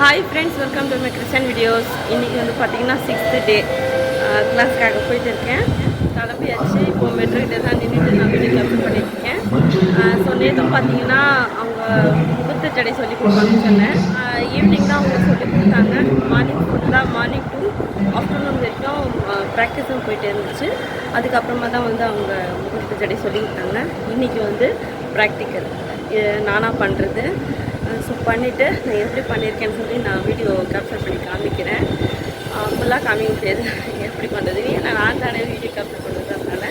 Hi friends, welcome to my Christian videos. இன்றைக்கி வந்து பார்த்திங்கன்னா 6th டே கிளாஸ்க்காக போயிட்டு இருக்கேன். கிளம்பியாச்சு. இப்போது மெட்ரோ கிட்டே தான் நின்றுட்டு நான் வீடியோ கேப்சர் பண்ணியிருக்கேன். ஸோ நேற்றும் பார்த்திங்கன்னா அவங்க முகூர்த்த ஜடை சொல்லி கொடுப்பாங்கன்னு சொன்னேன். ஈவினிங் தான் அவங்க சொல்லி கொடுத்தாங்க. மார்னிங் ஃபுல்லாக மார்னிங் டு ஆஃப்டர்நூன் வரைக்கும் ப்ராக்டிஸும் போயிட்டு இருந்துச்சு. அதுக்கப்புறமா தான் வந்து அவங்க முகூர்த்த ஜடை சொல்லி கொடுத்தாங்க. இன்றைக்கி வந்து ப்ராக்டிக்கல் நானாக பண்ணுறது. ஸோ பண்ணிவிட்டு நான் எப்படி பண்ணியிருக்கேன்னு சொல்லி நான் வீடியோ கேப்சர் பண்ணி காமிக்கிறேன். ஃபுல்லாக காமிக்க முடியாது எப்படி பண்ணுறது, ஏன்னா நான் தானே வீடியோ கேப்சர் பண்ணுறதுனால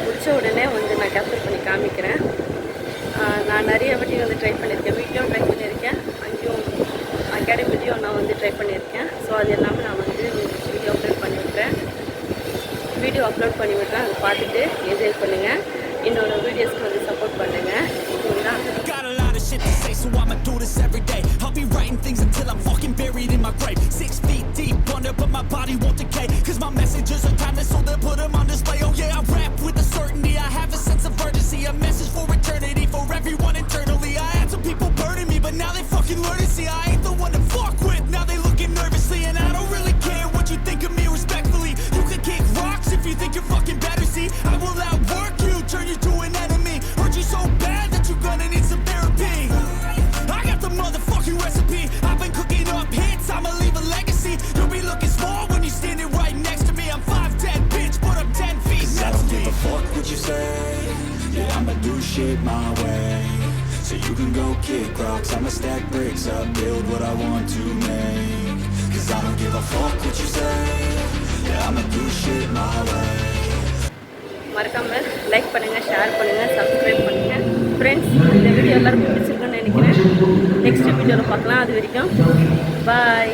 முடிச்ச உடனே வந்து நான் கேப்சர் பண்ணி காமிக்கிறேன். நான் நிறைய வாட்டி வந்து ட்ரை பண்ணியிருக்கேன், வீடியோ ட்ரை பண்ணியிருக்கேன், அங்கேயும் அகாடமிலையும் நான் வந்து ட்ரை பண்ணியிருக்கேன். ஸோ அது எல்லாமே நான் வந்து வீடியோ அப்லோட் பண்ணிவிட்றேன். அதை பார்த்துட்டு என்ஜாய் பண்ணுங்கள். என்னோட வீடியோஸ்க்கு வந்து சப்போர்ட் பண்ணுங்கள். ஓகேங்களா? Shit to say, so I'ma do this every day. I'll be writing things until I'm fucking buried in my grave. 6 feet deep under, but my body won't decay. Cause my messages are timeless, so they'll put them on display. Oh yeah, I rap with a certainty, I have a sense of urgency. A message for eternity, for everyone internally. I had some people burning me, but now they fucking learn to see I ain't the one to fuck with. Now they looking nervously, and I don't really care what you think of me respectfully. You can kick rocks if you think you're fucking better, see. I will outwork you, turn you to an enemy. Hurt you so bad that you're gonna need some therapy. I got the motherfucking recipe. I've been cooking up hits, I'ma leave a legacy. You'll be looking small when you're standing right next to me. I'm 5'10", bitch, but I'm 10 feet next to me. I don't give a fuck what you say. Yeah, I'ma do shit my way. So you can go kick rocks, I'ma stack bricks up, build what I want to make. Cause I don't give a fuck what you say. Yeah, I'ma do shit my way. மறக்காமல் like பண்ணுங்கள், share பண்ணுங்கள், subscribe பண்ணுங்கள். Friends, இந்த video எல்லாருக்கும் பிடிச்சிருக்குன்னு நினைக்கிறேன். Next வீடியோவில் பார்க்கலாம். அது வரைக்கும் பாய்.